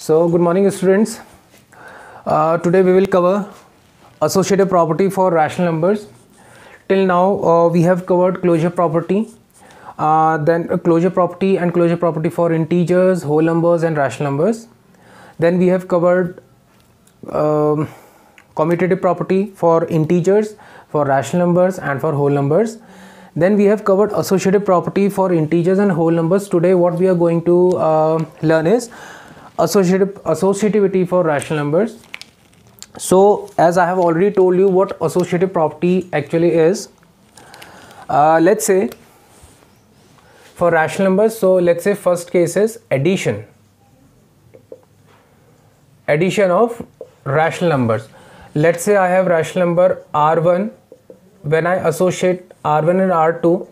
So good morning students. Today we will cover associative property for rational numbers. Till now we have covered closure property, then closure property and closure property for integers, whole numbers and rational numbers. Then we have covered commutative property for integers, for rational numbers and for whole numbers. Then we have covered associative property for integers and whole numbers. Today what we are going to learn is associativity for rational numbers. So as I have already told you what associative property actually is, let's say for rational numbers, so let's say first case is addition of rational numbers. Let's say I have rational number R1. When I associate R1 and R2,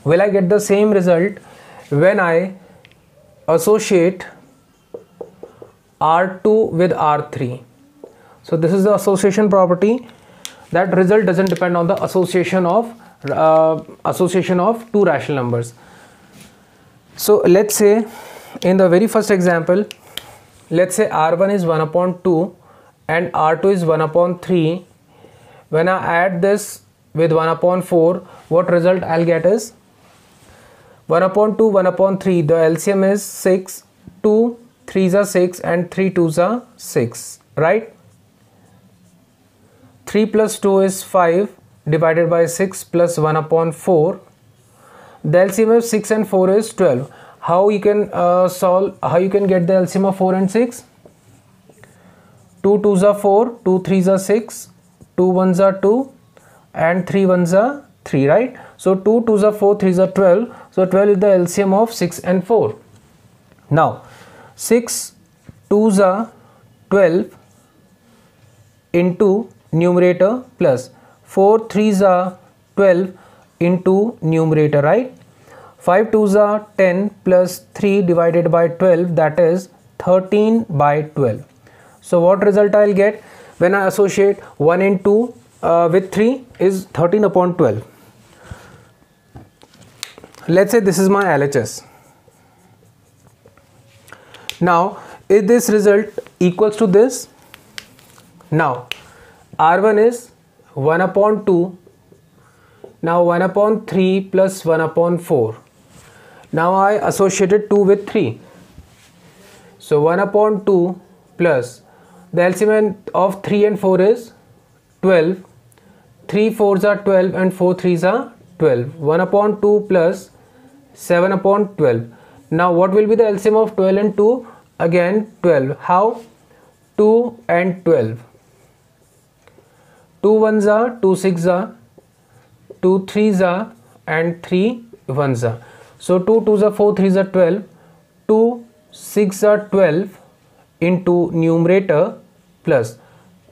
will I get the same result when I associate R2 with R3? So this is the association property. That result doesn't depend on the association of two rational numbers. So let's say in the very first example, let's say R1 is 1 upon 2 and R2 is 1 upon 3. When I add this with 1 upon 4, what result I'll get is 1 upon 2, 1 upon 3. The LCM is 6, 2 3s are 6 and 3 2s are 6, right? 3 plus 2 is 5 divided by 6 plus 1 upon 4. The LCM of 6 and 4 is 12. How you can how you can get the LCM of 4 and 6? 2 2s are 4, 2 3s are 6, 2 1s are 2 and 3 1s are 3, right? So 2 2s are 4, 3s are 12. So 12 is the LCM of 6 and 4. Now 6 2s are 12 into numerator plus 4 3s are 12 into numerator, right? 5 2s are 10 plus 3 divided by 12, that is 13 by 12. So what result I'll get when I associate 1 and 2 with 3 is 13 upon 12. Let's say this is my LHS. Now is this result equals to this? Now R1 is 1 upon 2. Now 1 upon 3 plus 1 upon 4. Now I associated 2 with 3. So 1 upon 2 plus the LCM of 3 and 4 is 12. 3 4s are 12 and 4 3s are 12. 1 upon 2 plus 7 upon 12. Now what will be the LCM of 12 and 2? Again 12. How? 2 and 12. 2 1s are, 2 6s are, 2 3s are and 3 1s are. So 2 2s are 4, 3s are 12. 2 6 are 12 into numerator plus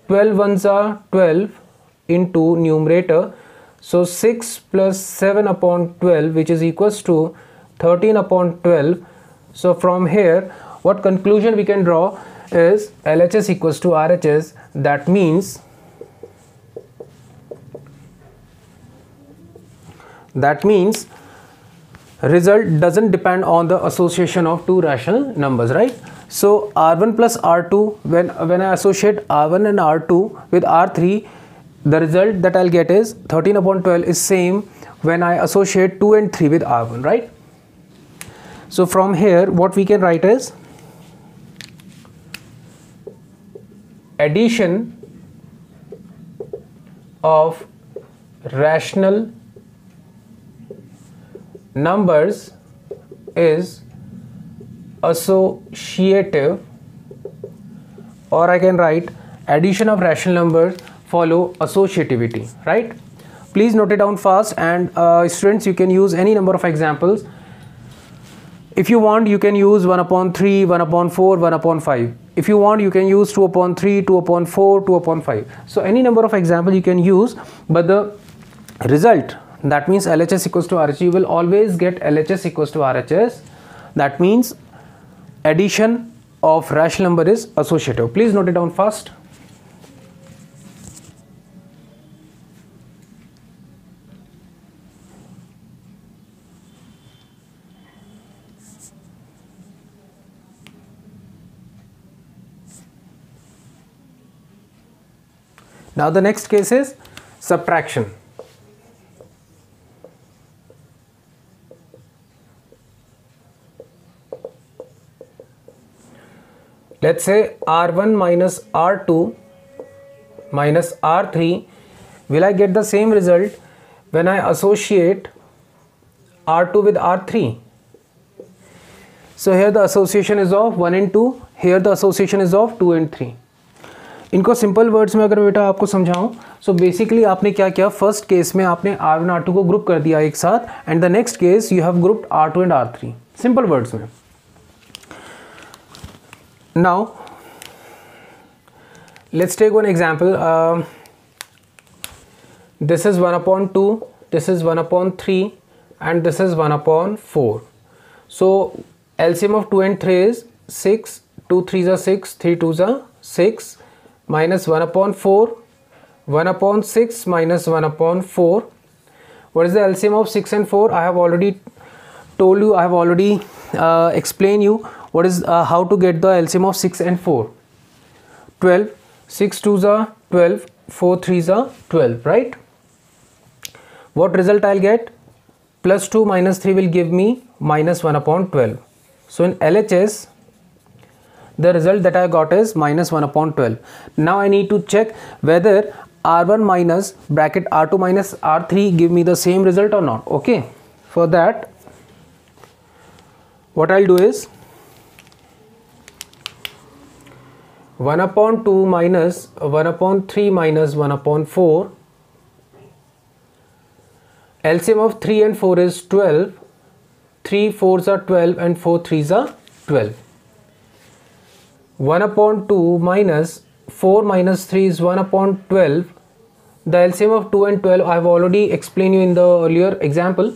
12 1s are 12 into numerator. So 6 plus 7 upon 12, which is equals to 13 upon 12. So from here what conclusion we can draw is LHS equals to RHS. That means result doesn't depend on the association of two rational numbers, right? So R1 plus R2, when I associate R1 and R2 with R3, the result that I'll get is 13 upon 12 is same when I associate 2 and 3 with R1, right? So from here what we can write is addition of rational numbers is associative, or I can write addition of rational numbers follow associativity, right? Please note it down fast, and students, you can use any number of examples. If you want, you can use 1 upon 3, 1 upon 4, 1 upon 5. If you want, you can use 2 upon 3, 2 upon 4, 2 upon 5. So any number of examples you can use, but the result, that means LHS equals to RHS, you will always get LHS equals to RHS. That means addition of rational number is associative. Please note it down fast. Now the next case is subtraction. Let's say R1 minus R2 minus R3. Will I get the same result when I associate R2 with R3? So here the association is of 1 and 2, here the association is of 2 and 3. इनको simple words में अगर बेटा आपको समझाऊं, so basically आपने क्या किया, first case में आपने R1 R2 को ग्रुप कर दिया एक साथ, and the next case you have grouped R2 and R3, simple words में. Now let's take one example. This is 1 upon 2, this is 1 upon 3, and this is 1 upon 4. So LCM of 2 and 3 is 6, 2 3s are 6, 3 2s are 6, minus 1 upon 4, 1 upon 6 minus 1 upon 4. What is the LCM of 6 and 4? I have already told you, I have already explained you what is how to get the LCM of 6 and 4. 12. 6 2s are 12, 4 3s are 12, right? What result I'll get? Plus 2 minus 3 will give me minus 1 upon 12. So in LHS, the result that I got is minus 1 upon 12. Now I need to check whether R1 minus bracket R2 minus R3 give me the same result or not. Okay, for that what I'll do is 1 upon 2 minus 1 upon 3 minus 1 upon 4. LCM of 3 and 4 is 12. 3 4s are 12 and 4 3s are 12. 1 upon 2 minus 4 minus 3 is 1 upon 12. The LCM of 2 and 12 I have already explained you in the earlier example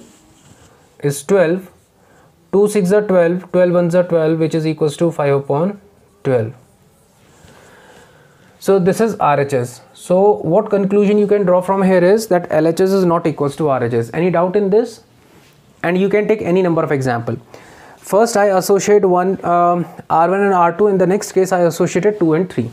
is 12. 2 6 are 12, 12 1s are 12, which is equals to 5 upon 12. So this is RHS. So what conclusion you can draw from here is that LHS is not equals to RHS. Any doubt in this? And you can take any number of example. First I associate one R1 and R2. In the next case I associated 2 and 3.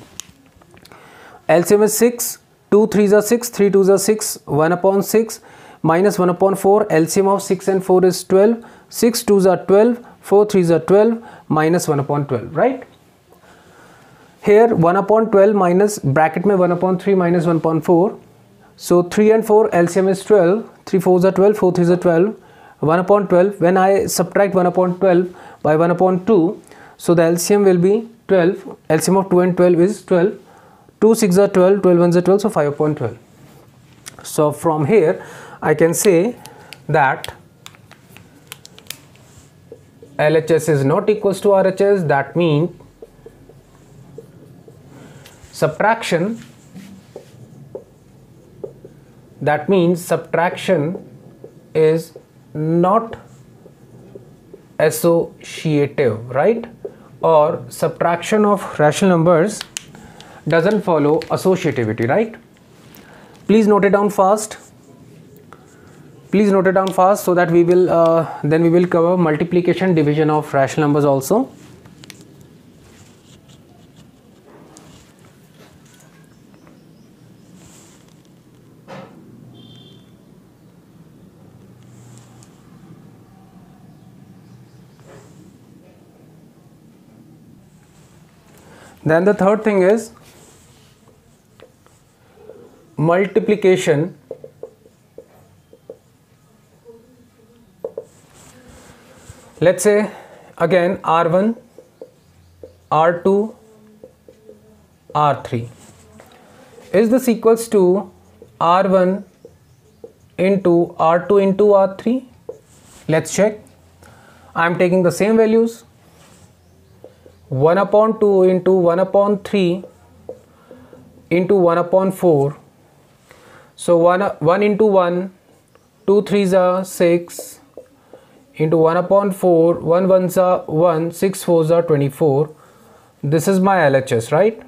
LCM is 6. 2 3s are 6, 3 2s are 6, 1 upon 6 minus 1 upon 4. LCM of 6 and 4 is 12. 6 2s are 12, 4 3s are 12 minus 1 upon 12, right? Here 1 upon 12 minus bracket में 1 upon 3 minus 1 upon 4. So 3 and 4 LCM is 12. 3 4s are 12, 4 3s are 12. 1 upon 12. When I subtract 1 upon 12 by 1 upon 2, so the LCM will be 12. LCM of 2 and 12 is 12. 2 6 are 12, 12 1s are 12, so 5 upon 12. So from here I can say that LHS is not equals to RHS. That means subtraction is not associative, right? Or subtraction of rational numbers doesn't follow associativity, right? Please note it down fast. Please note it down fast so that we will then we will cover multiplication, division of rational numbers also. Then the third thing is multiplication. Let's say again R1, R2, R3. Is this equals to R1 into R2 into R3? Let's check. I am taking the same values. 1 upon 2 into 1 upon 3 into 1 upon 4. So 1 into 1, 2 3s are 6 into 1 upon 4, 1 1s are 1, 6 4s are 24. This is my LHS, right?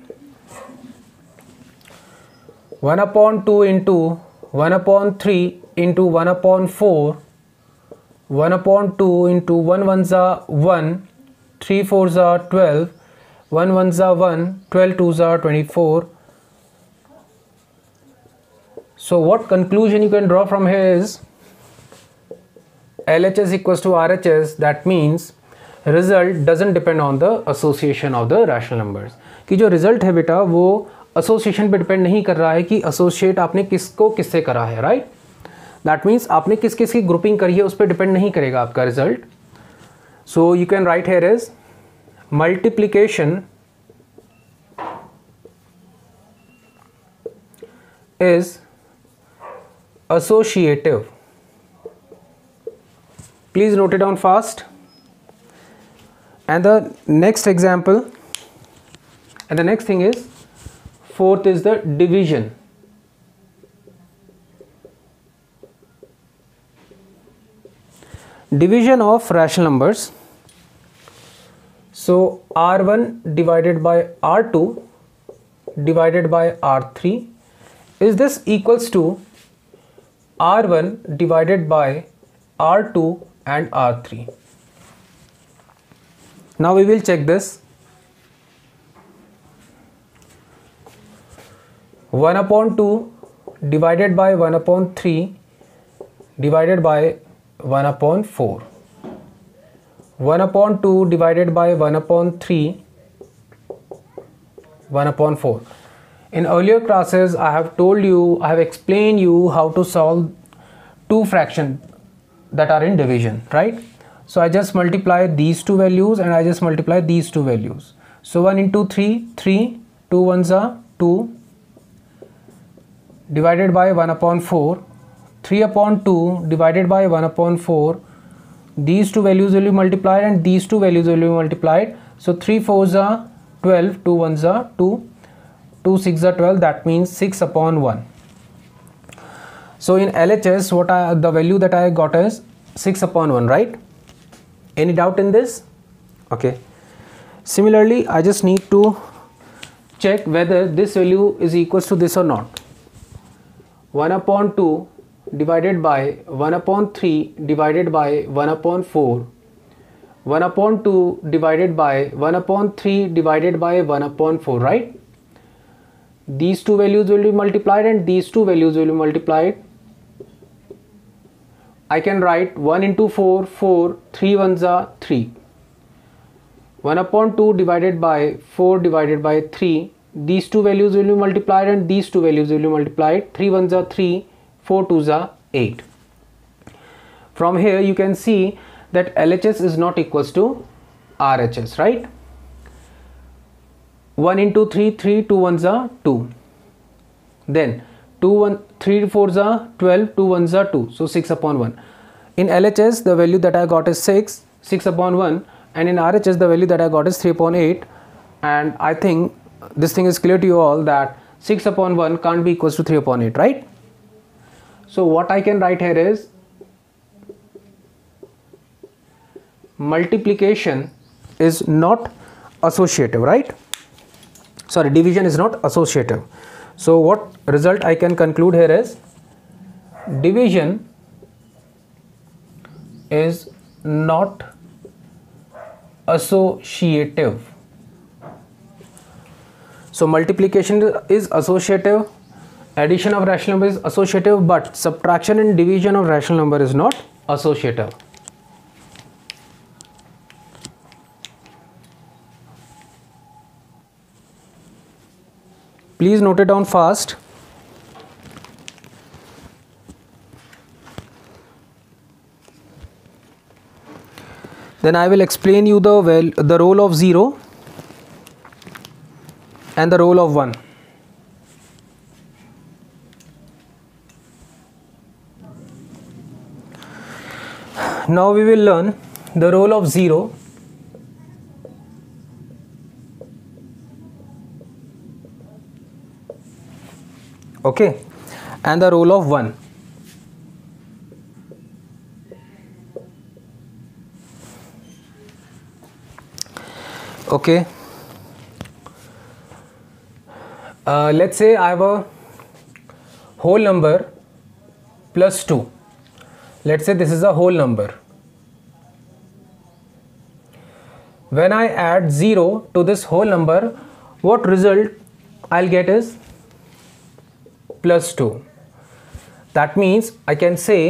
1 upon 2 into 1 upon 3 into 1 upon 4, 1 upon 2 into 1 1s are 1, 3 4s are 12, 1 1s are 1, 12 2s are 24. So what conclusion you can draw from here is LHS equals to RHS. That means result doesn't depend on the association of the rational numbers. कि जो result है बेटा वो association पे depend नहीं कर रहा है कि associate आपने किसको किससे करा है, right? That means आपने किस किस की grouping करी है उस पर depend नहीं करेगा आपका result. So you can write here is multiplication is associative. Please note it down fast. And the next example, and the next thing is, fourth is the division. Division of rational numbers. So R1 divided by R2 divided by R3, is this equals to R1 divided by R2 and R3? Now we will check this. 1 upon 2 divided by 1 upon 3 divided by 1 upon 4. 1 upon 2 divided by 1 upon 3, 1 upon 4. In earlier classes, I have explained you how to solve two fractions that are in division, right? So I just multiply these two values and I just multiply these two values. So 1 into 3, 3, 2 ones are 2, divided by 1 upon 4, 3 upon 2 divided by 1 upon 4. These two values will be multiplied and these two values will be multiplied. So 3 4s are 12, 2 1s are 2, 2 6 are 12, that means 6 upon 1. So in LHS, the value that I got is 6 upon 1, right? Any doubt in this? Okay. Similarly, I just need to check whether this value is equals to this or not. 1 upon 2 divided by 1 upon 3 divided by 1 upon 4, 1 upon 2 divided by 1 upon 3 divided by 1 upon 4, right? These two values will be multiplied and these two values will be multiplied. I can write 1 into 4, 4, 3 ones are 3. 1 upon 2 divided by 4 divided by 3. These two values will be multiplied and these two values will be multiplied. 3 ones are 3, 4 twos are 8. From here you can see that LHS is not equals to RHS, right? 1 into 3, 3, 2 ones are 2. Then 3 4s are 12, 2 ones are 2, so 6 upon 1. In LHS the value that I got is 6 upon 1, and in RHS the value that I got is 3 upon 8, and I think this thing is clear to you all that 6 upon 1 can't be equals to 3 upon 8, right? So what I can write here is multiplication is not associative, right? Sorry, division is not associative. So what result I can conclude here is division is not associative. So multiplication is associative, addition of rational number is associative, but subtraction and division of rational number is not associative. Please note it down fast. Then I will explain you the role of 0 and the role of 1. Now we will learn the role of 0. Okay, and the role of 1. Okay, let's say I have a whole number plus 2. Let's say this is a whole number. When I add 0 to this whole number, what result I'll get is plus 2. that means I can say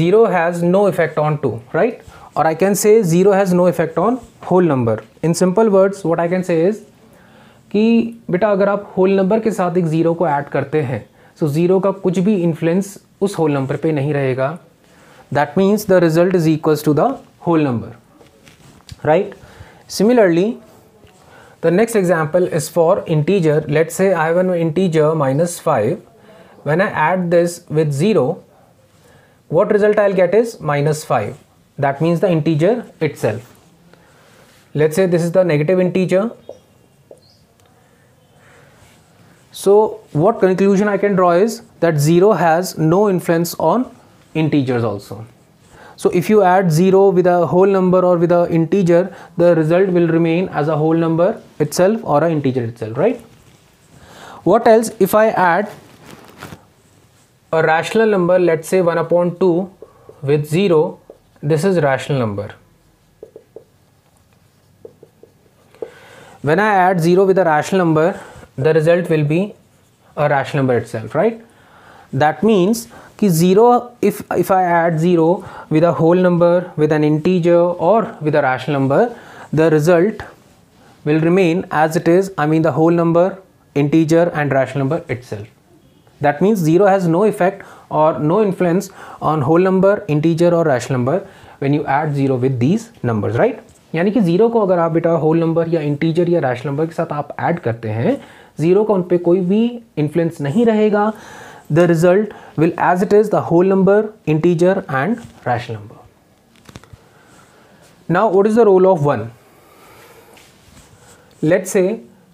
0 has no effect on 2, right? Or I can say 0 has no effect on whole number. In simple words what I can say is कि बेटा अगर आप whole number के साथ एक zero को add करते हैं तो ज़ीरो का कुछ भी इन्फ्लुएंस उस होल नंबर पे नहीं रहेगा. That means the result is equals to the whole number, right? Similarly the next example is for integer. Let's say I have an integer -5. When I add this with 0, what result I'll get is -5. That means the integer itself. Let's say this is the negative integer. So what conclusion I can draw is that 0 has no influence on integers also. So if you add 0 with a whole number or with an integer, the result will remain as a whole number itself or an integer itself, right? What else if I add a rational number, let's say 1/2 with 0, this is rational number. When I add 0 with a rational number, the result will be a rational number itself, right? That means कि 0, if I add 0 with a whole number, with an integer or with a rational number, the result will remain as it is. I mean the whole number, integer and rational number itself. That means 0 has no effect or no influence on whole number, integer or rational number when you add 0 with these numbers, right? यानी कि 0 को अगर आप बेटा whole number या integer या rational number के साथ आप ऐड करते हैं, 0 का उन पे कोई भी इन्फ्लुएंस नहीं रहेगा. The result will as it is the whole number, integer and rational number. Now what is the role of 1? Let's say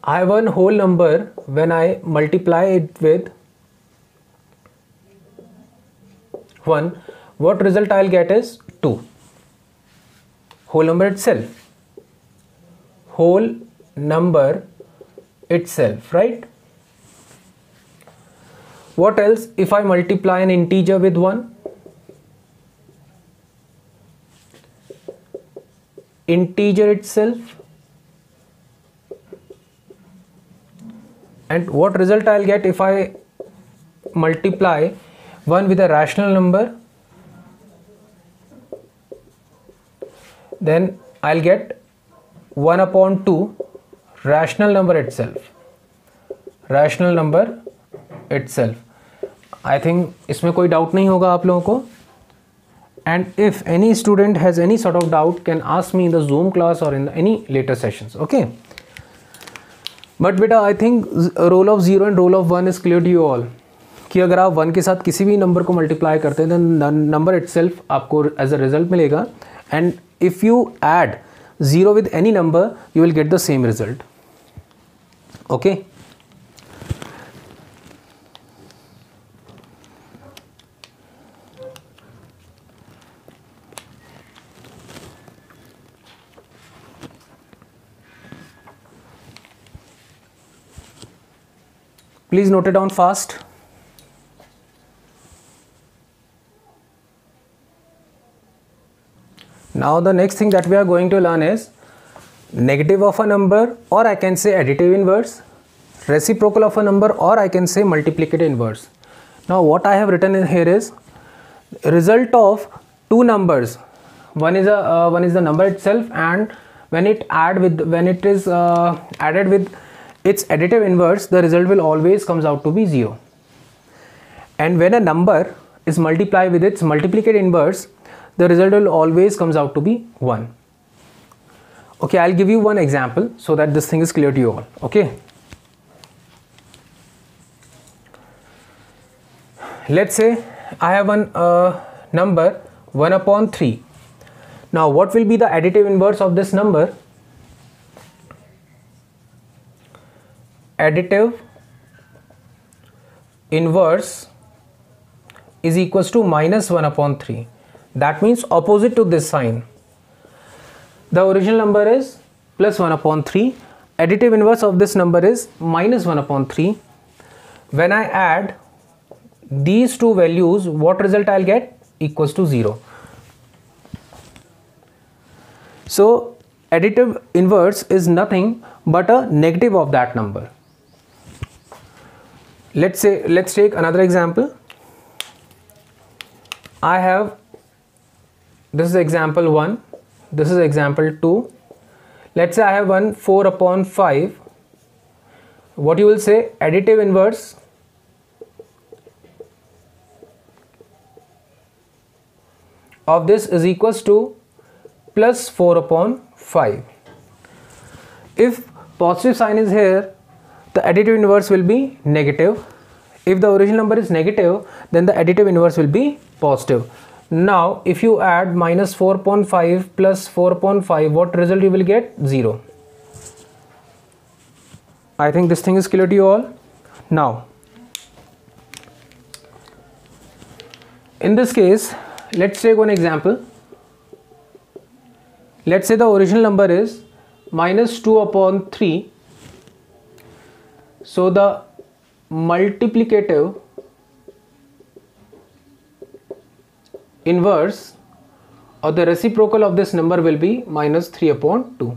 I have one whole number. When I multiply it with 1, what result I'll get is 2. Whole number itself. Whole number itself, right? What else if I multiply an integer with 1? Integer itself. And what result I'll get if I multiply 1 with a rational number? Then I'll get 1/2 rational number itself. Rational number itself. I think इसमें कोई doubt नहीं होगा आप लोगों को. And if any student has any sort of doubt, can ask me in the Zoom class or in any later sessions. Okay. But बेटा I think role of 0 and role of 1 is clear to you all. कि अगर आप 1 के साथ किसी भी number को multiply करते हैं तो नंबर itself आपको as a result मिलेगा. And if you add 0 with any number, you will get the same result. Okay. Please note it down fast. Now the next thing that we are going to learn is negative of a number, or I can say additive inverse, reciprocal of a number, or I can say multiplicative inverse. Now what I have written in here is result of two numbers. One is the number itself, and when it is added with its additive inverse, the result will always comes out to be 0. And when a number is multiplied with its multiplicative inverse, the result will always comes out to be 1. Okay, I'll give you one example so that this thing is clear to you all. Okay. Let's say I have one number 1/3. Now what will be the additive inverse of this number? Additive inverse is equals to -1/3. That means opposite to this sign. The original number is +1/3. Additive inverse of this number is -1/3. When I add these two values, what result I'll get? Equals to 0. So additive inverse is nothing but a negative of that number. Let's take another example. I have, this is example 1, this is example 2. Let's say I have one 4 upon 5. What you will say, additive inverse of this is equals to plus 4 upon 5. If positive sign is here, the additive inverse will be negative. If the original number is negative, then the additive inverse will be positive. Now if you add minus 4 upon 5 plus 4 upon 5, what result you will get? 0. I think this thing is clear to you all. Now in this case, let's take one example. Let's say the original number is minus 2 upon 3. So the multiplicative inverse or the reciprocal of this number will be minus 3 upon 2.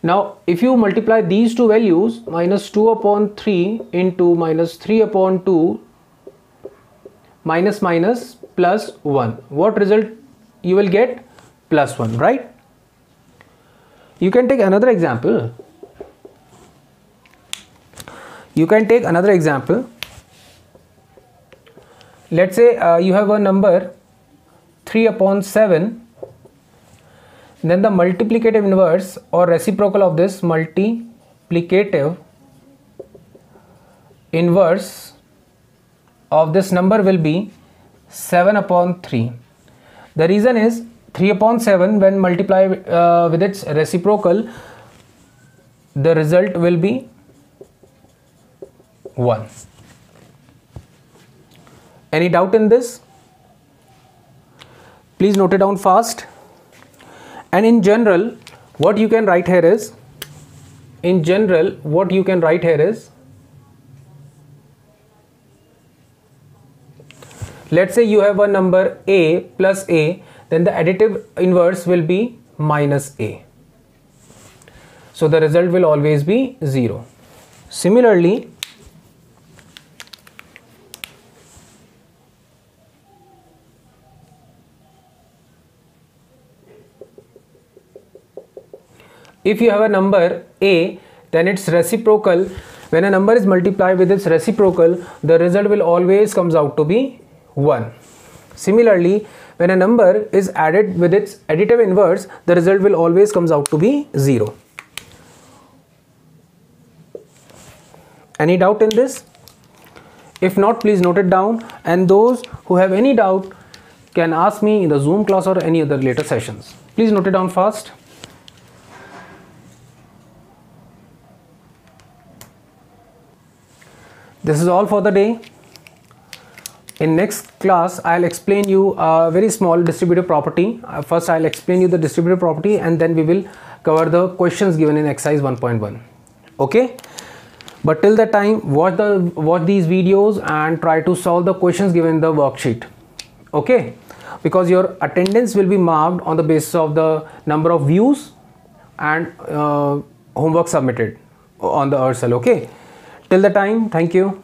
Now if you multiply these two values, minus 2 upon 3 into minus 3 upon 2, minus minus plus 1, what result you will get? Plus 1, right? You can take another example. Let's say you have a number 3 upon 7. Then the multiplicative inverse or reciprocal of this multiplicative inverse of this number will be 7 upon 3. The reason is 3 upon 7 when multiplied with its reciprocal, the result will be 1. Any doubt in this? Please note it down fast. And in general, what you can write here is, let's say you have a number a plus a, then the additive inverse will be minus a. So the result will always be 0. Similarly, if you have a number a, then its reciprocal, when a number is multiplied with its reciprocal, the result will always comes out to be 1. Similarly, when a number is added with its additive inverse, the result will always comes out to be 0. Any doubt in this? If not, please note it down, and those who have any doubt can ask me in the Zoom class or any other later sessions. Please note it down fast. This is all for the day. In next class, I'll explain you a very small distributive property. First, I'll explain you the distributive property, and then we will cover the questions given in exercise 1.1. Okay? But till that time, watch these videos and try to solve the questions given in the worksheet. Okay? Because your attendance will be marked on the basis of the number of views and homework submitted on the Ursel. Okay? Till the time, thank you.